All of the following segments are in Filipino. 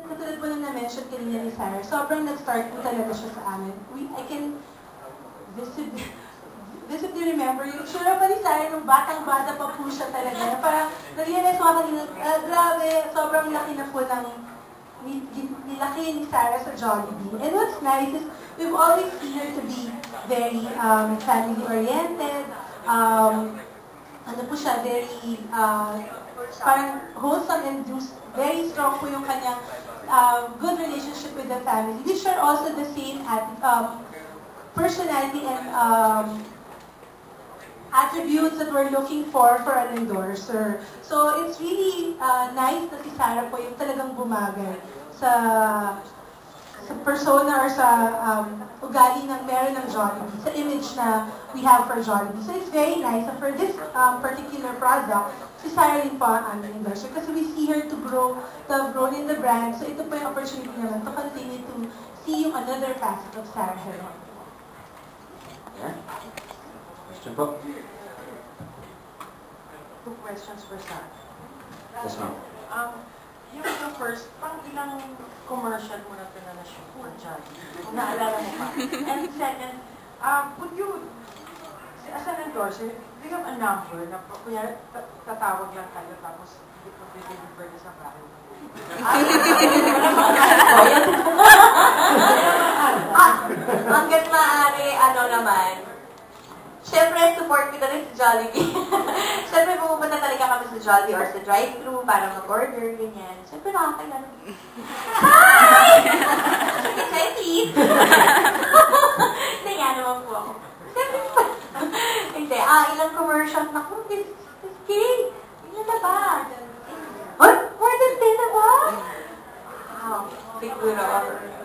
katulad po na na-mention kanina ni Sarah, sobrang nag-start po talaga siya sa amin. I can visibly remember yung itsura pa ni Sarah nung batang-bata pa po siya talaga. Parang na-realize ko kanina, grabe, sobrang laki na po ng nilaki ni Sarah sa Jollibee. And what's nice is we've always seen her to be very family-oriented. Ano po siya, very parang wholesome and very strong po yung kanyang good relationship with the family. We share also the same personality and attributes that we're looking for an endorser. So it's really nice na si Sarah po yung talagang bumagay sa persona or sa ugali ng meron ng Jollibee, sa image na we have for Jollibee. So it's very nice. And for this particular product, si Sarah rin po ang aming endorser kasi we see her to have grown in the brand. So ito po yung opportunity naman to continue to see yung another facet of Sarah Heron. Yeah. Question po? 2 questions for Sarah. Yes, ma'am. Yung first, pang ilang commercial mo na pinanashoot for Jollibee? Kung naalala mo pa. And second, would you, as an endorser, do you have a number na kuya tatawag lang kayo tapos i-deliver na sa bahay? Hanggat maaari, ano naman, siyempre, support kita rin sa Jollibee. Siyempre, pumupunta talaga kami sa Jollibee or sa drive-thru para mag-order, ganyan. Siyempre, nakakailan. Hi! Sige, excited! Hindi nga naman po ako. Hindi, ilang commercial na ko, Kay, ilan na ba? What? More than 10 na ba? Wow, siguro.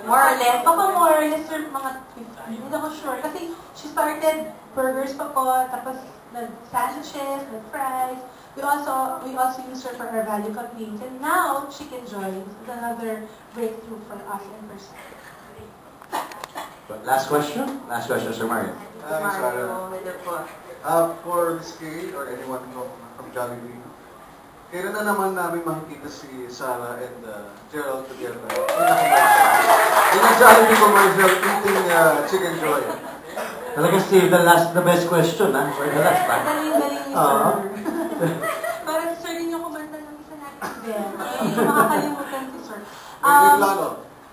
More or less. Baka more or less, mga 50. Hindi ako sure. Kasi she started burgers pa po, tapos nag-sandwiches, nag-fries. We also use her for our value campaigns. And now, Chicken Joy is another breakthrough for us in person. Last question? Last question, Sir Mario. Mario, hello po. For Miss Kay or anyone from Jollibee, kailan na naman namin makikita si Sarah and Gerald together in a Jollibee commercial eating Chicken Joy? Talaga Steve, the best question, ha? For the last time. Galing-galing ni Sir. Parang Sir din yung kumanta ng isa natin din. Hindi ko makakalimutan si Sir.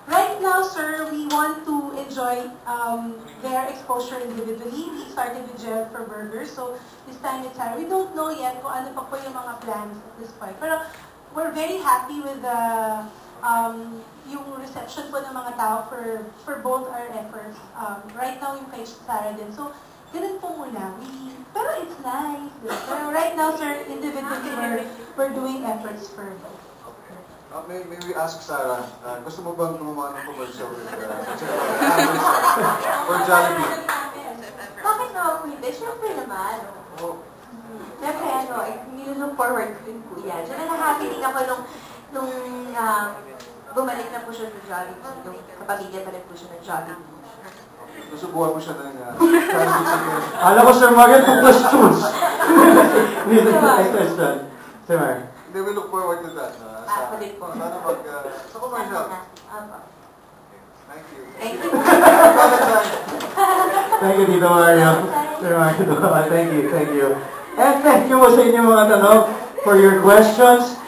Right now, sir, we want to enjoy their exposure individually. We started with Gerald for burgers, so this time it's Sarah. We don't know yet kung ano pa po yung mga plans at this point. Pero we're very happy with the yung reception po ng mga tao for both our efforts. Right now, yung kay Sarah din. So, ganun po muna. Pero it's nice. Pero right now, sir, individually, we're doing efforts for both. May we ask Sarah, gusto mo bang gumawa ng commercial with for Jollibee? Bakit naman po hindi? Siyempre naman. Siyempre, nilook forward ko din po yan. Siyempre, na-happy din ako nung bumalik na po siya sa Jollibee. Nung kapamilya pa rin po siya ng Jollibee. Susubuhan mo siya ng Jollibee chicken. Alam ko, Sir Mario, 2 questions. Question. Sir Mario. They will look forward to that. Ako din po. Sana sa commercial. Thank you. Thank you. Thank you, Tito Mario. Sir Mario, thank you. And thank you po sa inyo mga tanong for your questions.